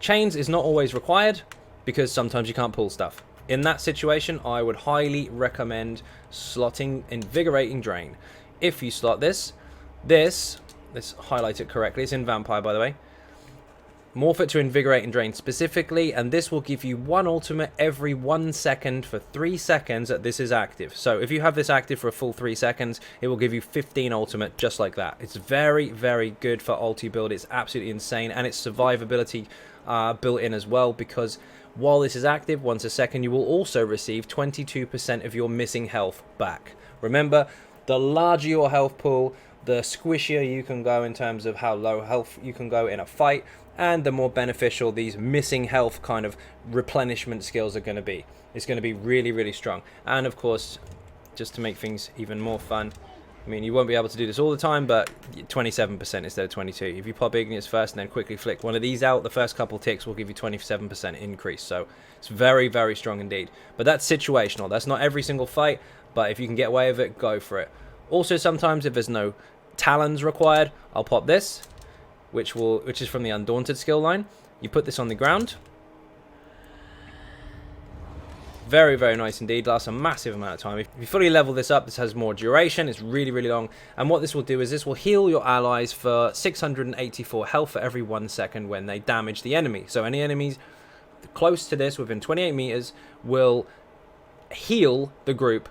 [SPEAKER 2] Chains is not always required because sometimes you can't pull stuff. In that situation, I would highly recommend slotting Invigorating Drain. If you slot this, let's highlight it correctly. It's in Vampire, by the way. Morph it to Invigorating Drain specifically, and this will give you 1 ultimate every 1 second for 3 seconds that this is active. So if you have this active for a full 3 seconds, it will give you 15 ultimate just like that. It's very, very good for ulti build. It's absolutely insane, and its survivability built in as well, because while this is active, once a second, you will also receive 22% of your missing health back. Remember, the larger your health pool, the squishier you can go in terms of how low health you can go in a fight, and the more beneficial these missing health kind of replenishment skills are going to be. It's going to be really, really strong. And of course, just to make things even more fun, I mean, you won't be able to do this all the time, but 27% instead of 22. If you pop Igneous first and then quickly flick one of these out, the first couple ticks will give you 27% increase. So it's very, very strong indeed. But that's situational. That's not every single fight, but if you can get away with it, go for it. Also, sometimes if there's no talons required, I'll pop this, which is from the Undaunted skill line. You put this on the ground. Very, very nice indeed. Lasts a massive amount of time. If you fully level this up, this has more duration. It's really, really long. And what this will do is this will heal your allies for 684 health for every 1 second when they damage the enemy. So any enemies close to this, within 28 meters, will heal the group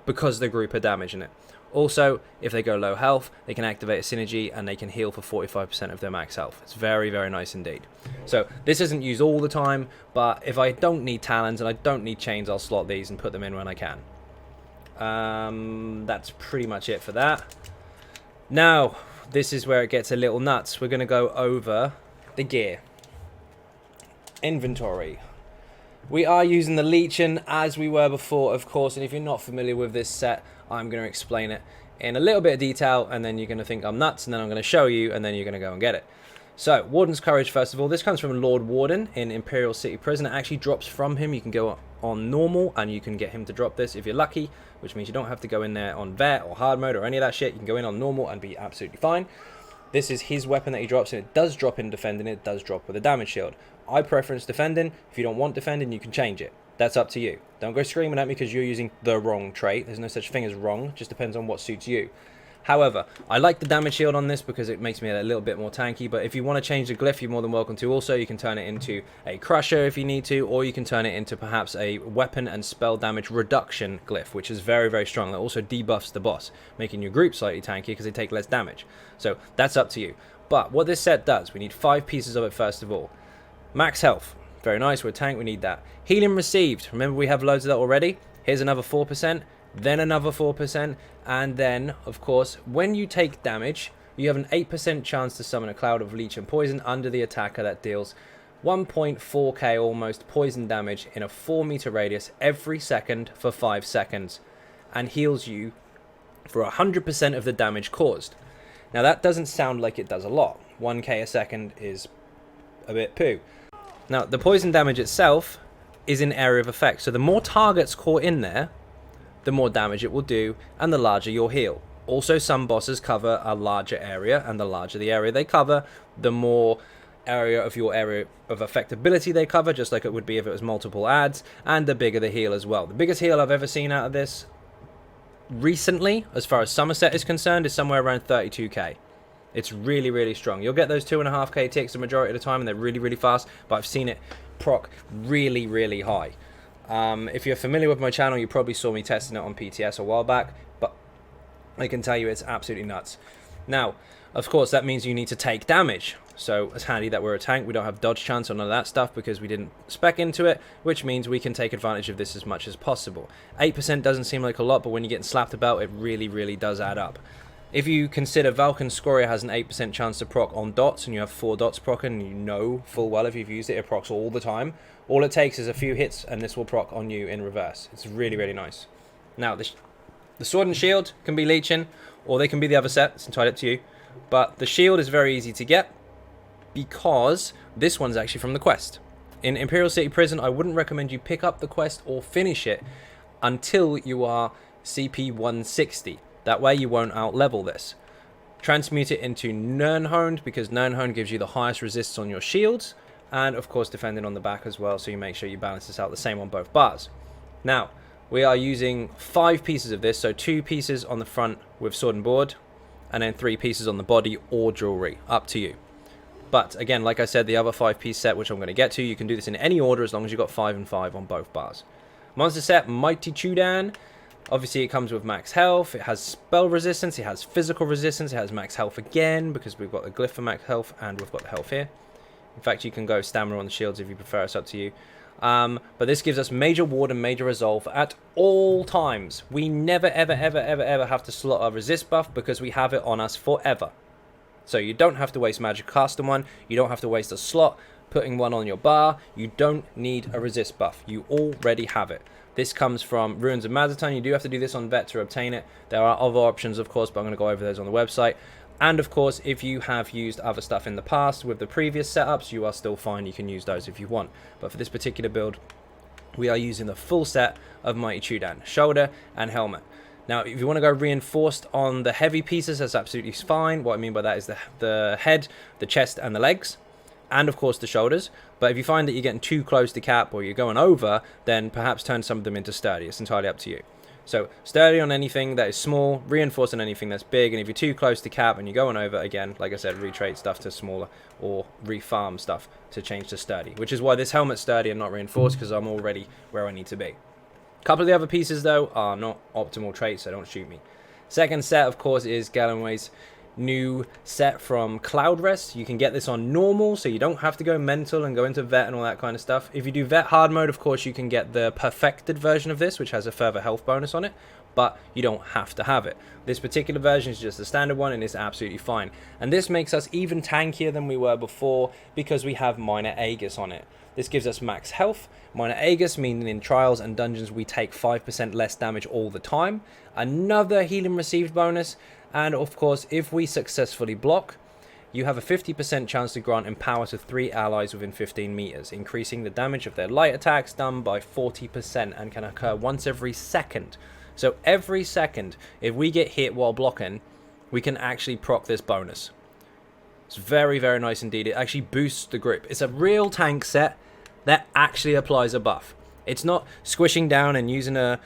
[SPEAKER 2] because the group are damaging it. Also, if they go low health, they can activate a synergy and they can heal for 45% of their max health. It's very, very nice indeed. So this isn't used all the time, but if I don't need talons and I don't need chains, I'll slot these and put them in when I can. That's pretty much it for that. Now, this is where it gets a little nuts. We're going to go over the gear. Inventory. We are using the Legion as we were before, of course, and if you're not familiar with this set, I'm going to explain it in a little bit of detail, and then you're going to think I'm nuts, and then I'm going to show you, and then you're going to go and get it. So, Warden's Courage, first of all. This comes from Lord Warden in Imperial City Prison. It actually drops from him. You can go on normal, and you can get him to drop this if you're lucky, which means you don't have to go in there on vet or hard mode or any of that shit. You can go in on normal and be absolutely fine. This is his weapon that he drops, and it does drop in defending. It does drop with a damage shield. I preference defending. If you don't want defending, you can change it. That's up to you. Don't go screaming at me because you're using the wrong trait. There's no such thing as wrong. It just depends on what suits you. However, I like the damage shield on this because it makes me a little bit more tanky. But if you want to change the glyph, you're more than welcome to. Also, you can turn it into a crusher if you need to, or you can turn it into perhaps a weapon and spell damage reduction glyph, which is very, very strong. That also debuffs the boss, making your group slightly tankier because they take less damage. So that's up to you. But what this set does, we need 5 pieces of it first of all. Max health. Very nice. We're a tank. We need that. Healing received. Remember, we have loads of that already. Here's another 4%. Then another 4%. And then, of course, when you take damage, you have an 8% chance to summon a cloud of leech and poison under the attacker that deals 1.4k almost poison damage in a 4-meter radius every second for 5 seconds. And heals you for 100% of the damage caused. Now, that doesn't sound like it does a lot. 1k a second is a bit poo. Now, the poison damage itself is in area of effect. So the more targets caught in there, the more damage it will do, and the larger your heal. Also, some bosses cover a larger area, and the larger the area they cover, the more area of your area of affectability they cover, just like it would be if it was multiple adds, and the bigger the heal as well. The biggest heal I've ever seen out of this recently, as far as Summerset is concerned, is somewhere around 32k. It's really, really strong. You'll get those 2.5k ticks the majority of the time, and they're really, really fast, but I've seen it proc really, really high. If you're familiar with my channel, you probably saw me testing it on PTS a while back, but I can tell you it's absolutely nuts. Now, of course, that means you need to take damage. So it's handy that we're a tank. We don't have dodge chance or none of that stuff because we didn't spec into it, which means we can take advantage of this as much as possible. 8% doesn't seem like a lot, but when you're getting slapped about, it really, really does add up. If you consider Vulcan's Scoria has an 8% chance to proc on dots, and you have 4 dots proc, and you know full well if you've used it, it procs all the time. All it takes is a few hits, and this will proc on you in reverse. It's really, really nice. Now, the sword and shield can be leeching, or they can be the other set. It's entirely up to you. But the shield is very easy to get, because this one's actually from the quest. In Imperial City Prison, I wouldn't recommend you pick up the quest or finish it until you are CP 160. That way you won't out-level this. Transmute it into Nirnhoned, because Nirnhoned gives you the highest resist on your shields, and of course defending on the back as well, so you make sure you balance this out the same on both bars. Now, we are using 5 pieces of this, so 2 pieces on the front with sword and board, and then 3 pieces on the body or jewelry, up to you. But again, like I said, the other 5-piece set, which I'm going to get to, you can do this in any order as long as you've got 5 and 5 on both bars. Monster set, Mighty Chudan. Obviously, it comes with max health, it has spell resistance, it has physical resistance, it has max health again, because we've got the glyph for max health, and we've got the health here. In fact, you can go stamina on the shields if you prefer, it's up to you. But this gives us major ward and major resolve at all times. We never, ever, ever, ever, ever have to slot a resist buff because we have it on us forever. So you don't have to waste magic casting one. You don't have to waste a slot putting one on your bar. You don't need a resist buff. You already have it. This comes from Ruins of Mazatone. You do have to do this on vet to obtain it. There are other options, of course, but I'm going to go over those on the website. And of course, if you have used other stuff in the past with the previous setups, you are still fine. You can use those if you want. But for this particular build, we are using the full set of Mighty Chudan, shoulder and helmet. Now, if you want to go reinforced on the heavy pieces, that's absolutely fine. What I mean by that is the head, the chest, and the legs, and of course the shoulders. But if you find that you're getting too close to cap or you're going over, then perhaps turn some of them into sturdy. It's entirely up to you. So sturdy on anything that is small, reinforced on anything that's big, and if you're too close to cap and you're going over, again, like I said, retrade stuff to smaller or refarm stuff to change to sturdy, which is why this helmet's sturdy and not reinforced, because I'm already where I need to be. A couple of the other pieces, though, are not optimal traits, so don't shoot me. Second set, of course, is Galloway's new set from Cloud Rest. You can get this on normal, so you don't have to go mental and go into vet and all that kind of stuff. If you do vet hard mode, of course, you can get the perfected version of this, which has a further health bonus on it, but you don't have to have it. This particular version is just the standard one and it's absolutely fine. And this makes us even tankier than we were before because we have Minor Aegis on it. This gives us max health. Minor Aegis, meaning in trials and dungeons we take 5% less damage all the time. Another healing received bonus. And of course, if we successfully block, you have a 50% chance to grant Empower to 3 allies within 15 meters, increasing the damage of their light attacks done by 40% and can occur once every second. So every second, if we get hit while blocking, we can actually proc this bonus. It's very, very nice indeed. It actually boosts the grip. It's a real tank set that actually applies a buff. It's not squishing down and using a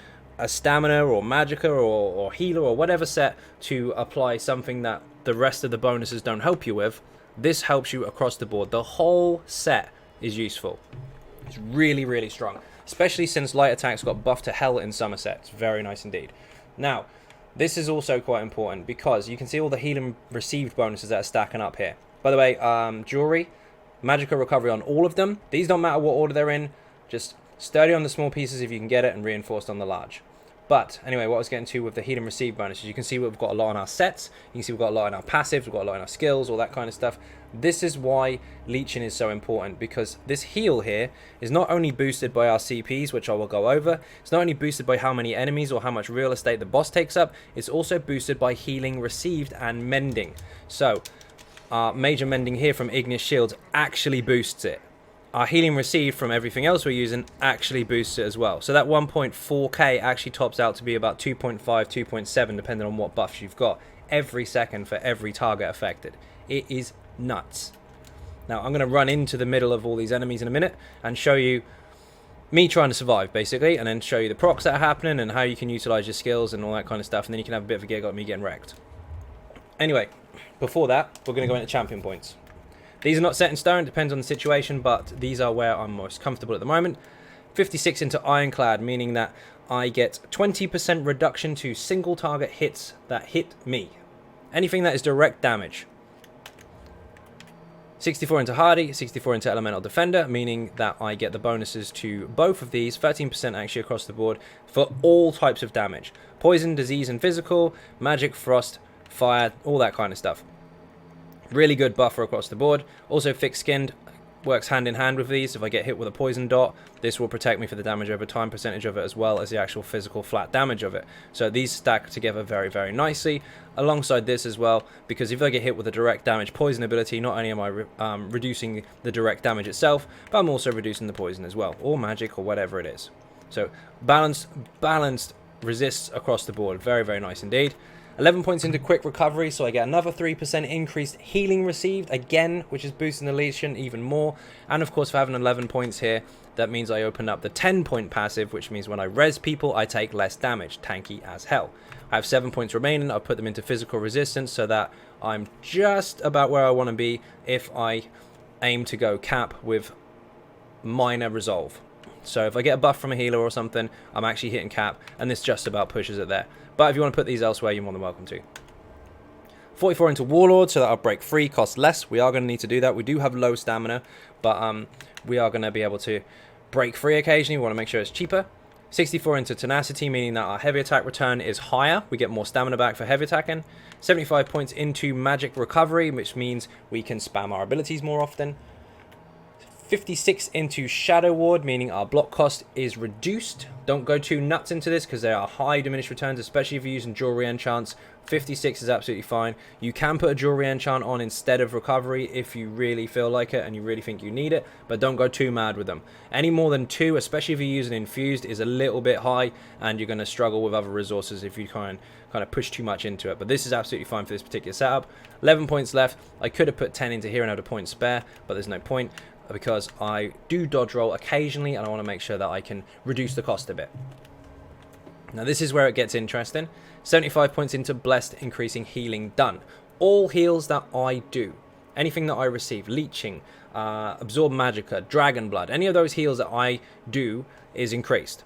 [SPEAKER 2] stamina or magicka or healer or whatever set to apply something that the rest of the bonuses don't help you with. This helps you across the board. The whole set is useful. It's really, really strong, especially since light attacks got buffed to hell in Summerset. It's very nice indeed. Now, this is also quite important because you can see all the healing received bonuses that are stacking up here. By the way, jewelry, magicka recovery on all of them. These don't matter what order they're in. Just sturdy on the small pieces if you can get it, and reinforced on the large. But anyway, what I was getting to with the heal and receive bonuses, you can see we've got a lot on our sets, you can see we've got a lot in our passives, we've got a lot in our skills, all that kind of stuff. This is why leeching is so important, because this heal here is not only boosted by our CPs, which I will go over, it's not only boosted by how many enemies or how much real estate the boss takes up, it's also boosted by healing received and mending. So, our major mending here from Ignis Shields actually boosts it. Our healing received from everything else we're using actually boosts it as well. So that 1.4k actually tops out to be about 2.5, 2.7, depending on what buffs you've got, every second for every target affected. It is nuts. Now, I'm going to run into the middle of all these enemies in a minute and show you me trying to survive, basically, and then show you the procs that are happening and how you can utilize your skills and all that kind of stuff, and then you can have a bit of a giggle at me getting wrecked. Anyway, before that, we're going to go into champion points. These are not set in stone, depends on the situation, but these are where I'm most comfortable at the moment. 56 into Ironclad, meaning that I get 20% reduction to single target hits that hit me. Anything that is direct damage. 64 into Hardy, 64 into Elemental Defender, meaning that I get the bonuses to both of these, 13% actually across the board, for all types of damage. Poison, disease and physical, magic, frost, fire, all that kind of stuff. Really good buffer across the board. Also thick-skinned, works hand in hand with these. If I get hit with a poison dot, this will protect me for the damage over time percentage of it, as well as the actual physical flat damage of it. So these stack together very, very nicely alongside this as well, because if I get hit with a direct damage poison ability, not only am I reducing the direct damage itself, but I'm also reducing the poison as well, or magic, or whatever it is. So balanced resists across the board. Very, very nice indeed. 11 points into quick recovery, so I get another 3% increased healing received, again, which is boosting the lesion even more. And of course, for having 11 points here, that means I open up the 10-point passive, which means when I res people, I take less damage. Tanky as hell. I have 7 points remaining. I'll put them into physical resistance so that I'm just about where I want to be if I aim to go cap with minor resolve. So if I get a buff from a healer or something, I'm actually hitting cap, and this just about pushes it there. But if you want to put these elsewhere, you're more than welcome to. 44 into Warlord, so that I'll break free, cost less. We are going to need to do that. We do have low stamina, but we are going to be able to break free occasionally. We want to make sure it's cheaper. 64 into tenacity, meaning that our heavy attack return is higher. We get more stamina back for heavy attacking. 75 points into magic recovery, which means we can spam our abilities more often. 56 into Shadow Ward, meaning our block cost is reduced. Don't go too nuts into this because there are high diminished returns, especially if you're using jewelry enchants. 56 is absolutely fine. You can put a jewelry enchant on instead of recovery if you really feel like it and you really think you need it, but don't go too mad with them. Any more than 2, especially if you're using infused, is a little bit high and you're going to struggle with other resources if you kind of push too much into it. But this is absolutely fine for this particular setup. 11 points left. I could have put 10 into here and had a point spare, but there's no point because I do dodge roll occasionally and I want to make sure that I can reduce the cost a bit. Now this is where it gets interesting. 75 points into Blessed, increasing healing done. All heals that I do, anything that I receive, leeching, absorb magicka, dragon blood, any of those heals that I do is increased.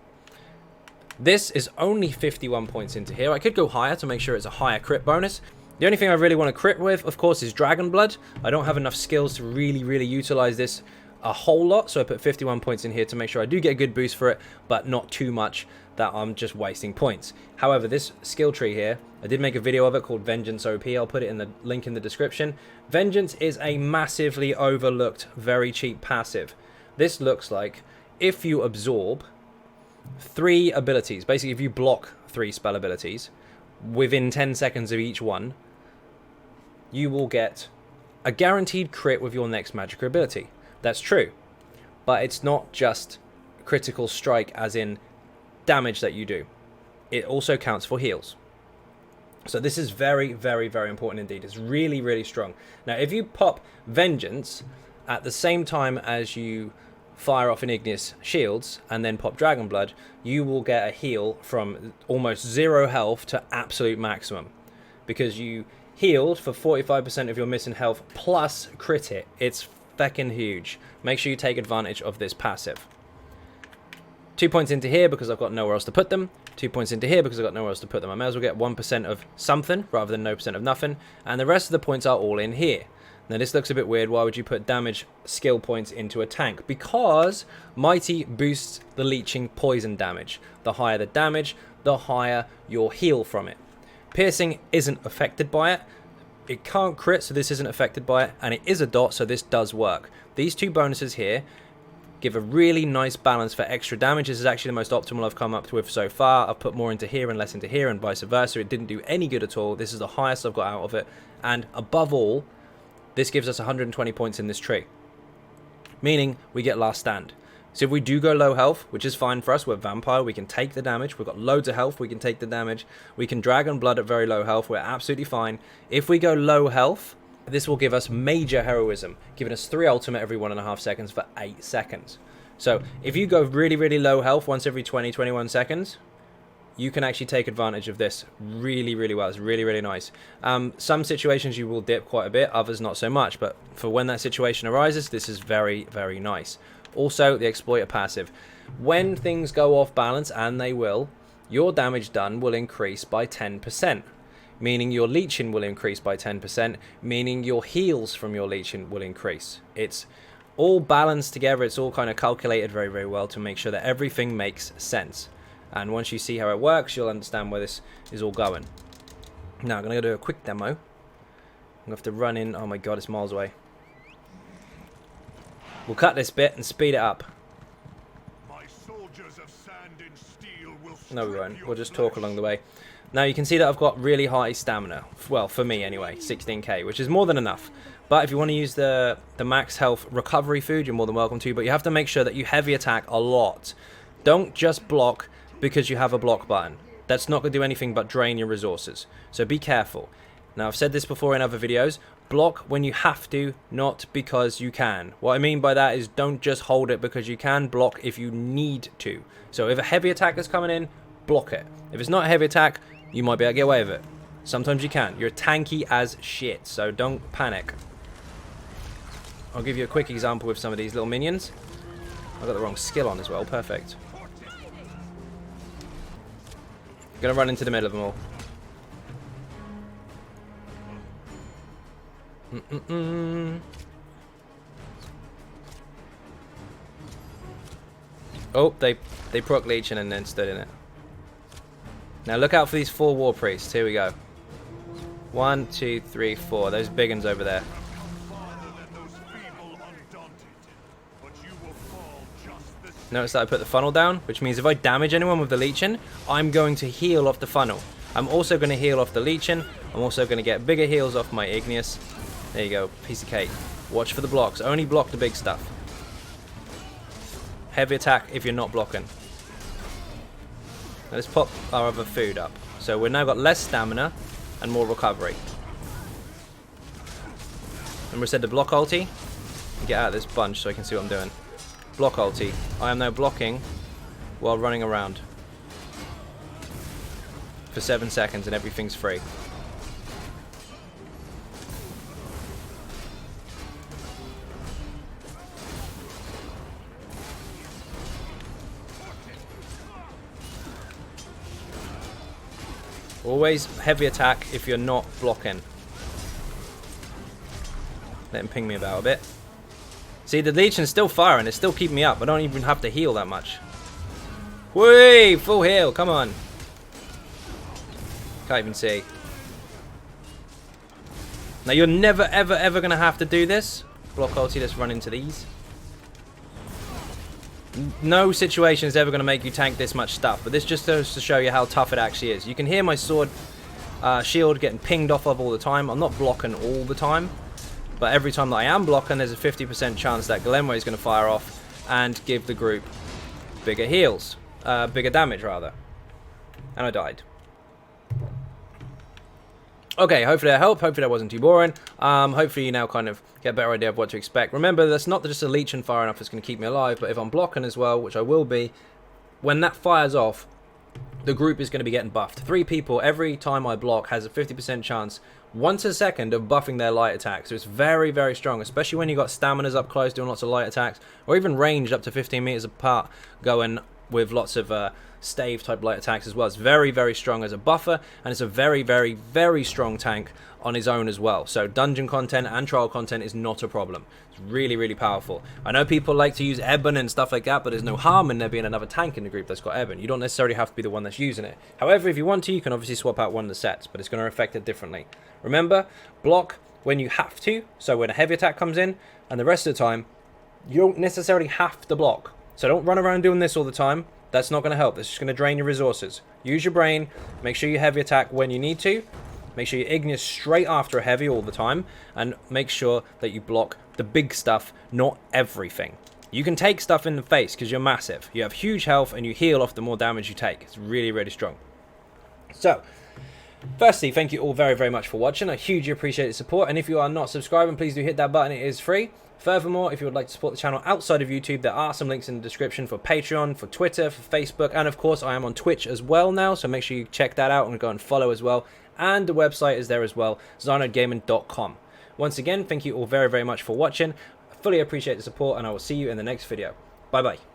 [SPEAKER 2] This is only 51 points into here. I could go higher to make sure it's a higher crit bonus. The only thing I really want to crit with, of course, is Dragon Blood. I don't have enough skills to really utilize this a whole lot, so I put 51 points in here to make sure I do get a good boost for it, but not too much that I'm just wasting points. However, this skill tree here, I did make a video of it called Vengeance OP. I'll put it in the link in the description. Vengeance is a massively overlooked, very cheap passive. This looks like if you absorb 3 abilities, basically if you block 3 spell abilities within 10 seconds of each one, you will get a guaranteed crit with your next magic ability. That's true, but it's not just critical strike as in damage that you do. It also counts for heals. So this is very important indeed. It's really strong. Now if you pop Vengeance at the same time as you fire off an Igneous Shields and then pop Dragon Blood, you will get a heal from almost 0 health to absolute maximum, because you healed for 45% of your missing health plus crit hit. It's feckin' huge. Make sure you take advantage of this passive. 2 points into here because I've got nowhere else to put them. 2 points into here because I've got nowhere else to put them. I may as well get 1% of something rather than no percent of nothing. And the rest of the points are all in here. Now this looks a bit weird. Why would you put damage skill points into a tank? Because Mighty boosts the leeching poison damage. The higher the damage, the higher your heal from it. Piercing isn't affected by it. It can't crit, so this isn't affected by it. And it is a dot, so this does work. These 2 bonuses here give a really nice balance for extra damage. This is actually the most optimal I've come up with so far. I've put more into here and less into here and vice versa. It didn't do any good at all. This is the highest I've got out of it. And above all, this gives us 120 points in this tree, meaning we get last stand. So if we do go low health, which is fine for us, we're vampire, we can take the damage. We've got loads of health, we can take the damage. We can Dragon Blood at very low health, we're absolutely fine. If we go low health, this will give us major heroism, giving us 3 ultimate every 1.5 seconds for 8 seconds. So if you go really low health once every 20-21 seconds, you can actually take advantage of this really well. It's really nice. Some situations you will dip quite a bit, others not so much, but for when that situation arises, this is very nice. Also, the Exploiter passive. When things go off balance, and they will, your damage done will increase by 10%, meaning your leeching will increase by 10%, meaning your heals from your leeching will increase. It's all balanced together. It's all kind of calculated very well to make sure that everything makes sense. And once you see how it works, you'll understand where this is all going. Now, I'm going to do a quick demo. I'm going to have to run in. Oh my god, it's miles away. We'll cut this bit and speed it up.
[SPEAKER 3] My soldiers of sand and steel will
[SPEAKER 2] no, we won't. We'll just talk along the way. Now, you can see that I've got really high stamina. Well, for me anyway, 16k, which is more than enough. But if you want to use the max health recovery food, you're more than welcome to. But you have to make sure that you heavy attack a lot. Don't just block because you have a block button. That's not going to do anything but drain your resources. So be careful. Now, I've said this before in other videos. Block when you have to, not because you can. What I mean by that is don't just hold it because you can. Block if you need to. So if a heavy attack is coming in, block it. If it's not a heavy attack, you might be able to get away with it. Sometimes you can. You're tanky as shit, so don't panic. I'll give you a quick example with some of these little minions. I've got the wrong skill on as well. Perfect. Gonna run into the middle of them all. Oh, they proc Legion and then stood in it. Now look out for these 4 War Priests. Here we go. 1, 2, 3, 4. Those big ones over there. Notice that I put the funnel down, which means if I damage anyone with the Legion, I'm going to heal off the funnel. I'm also going to heal off the Legion. I'm also going to get bigger heals off my Igneous. There you go, piece of cake. Watch for the blocks. Only block the big stuff. Heavy attack if you're not blocking. Now let's pop our other food up. So we've now got less stamina and more recovery. Remember I said the block ulti? Get out of this bunch so I can see what I'm doing. Block ulti. I am now blocking while running around for 7 seconds and everything's free. Always heavy attack if you're not blocking. Let him ping me about a bit. See, the Legion's still firing. It's still keeping me up. I don't even have to heal that much. Whee! Full heal. Come on. Can't even see. Now, you're never, ever, ever going to have to do this. Block ulti. Let's run into these. No situation is ever going to make you tank this much stuff. But this just goes to show you how tough it actually is. You can hear my sword shield getting pinged off of all the time. I'm not blocking all the time. But every time that I am blocking, there's a 50% chance that Glenway is going to fire off and give the group bigger heals. Bigger damage, rather. And I died. Okay, hopefully that helped. Hopefully that wasn't too boring. Hopefully you now kind of get a better idea of what to expect. Remember, that's not just a Legion firing off that's going to keep me alive, but if I'm blocking as well, which I will be, when that fires off, the group is going to be getting buffed. 3 people every time I block has a 50% chance once a second of buffing their light attack. So it's very, very strong, especially when you got staminas up close doing lots of light attacks, or even ranged up to 15 meters apart going with lots of stave type light attacks as well. It's very, very strong as a buffer, and it's a very, very, very strong tank on his own as well. So dungeon content and trial content is not a problem. It's really, really powerful. I know people like to use Ebon and stuff like that, but there's no harm in there being another tank in the group that's got Ebon. You don't necessarily have to be the one that's using it. However, if you want to, you can obviously swap out one of the sets, but it's going to affect it differently. Remember, block when you have to, so when a heavy attack comes in, and the rest of the time, you don't necessarily have to block. So don't run around doing this all the time. That's not going to help. That's just going to drain your resources. Use your brain. Make sure you heavy attack when you need to. Make sure you Igneous straight after a heavy all the time. And make sure that you block the big stuff, not everything. You can take stuff in the face because you're massive. You have huge health and you heal off the more damage you take. It's really, really strong. So, firstly, thank you all very, very much for watching. I hugely appreciate the support. And if you are not subscribing, please do hit that button. It is free. Furthermore, if you would like to support the channel outside of YouTube, there are some links in the description for Patreon, for Twitter, for Facebook, and of course I am on Twitch as well now, so make sure you check that out and go and follow as well. And the website is there as well, XynodeGaming.com. Once again, thank you all very, very much for watching. I fully appreciate the support, and I will see you in the next video. Bye-bye.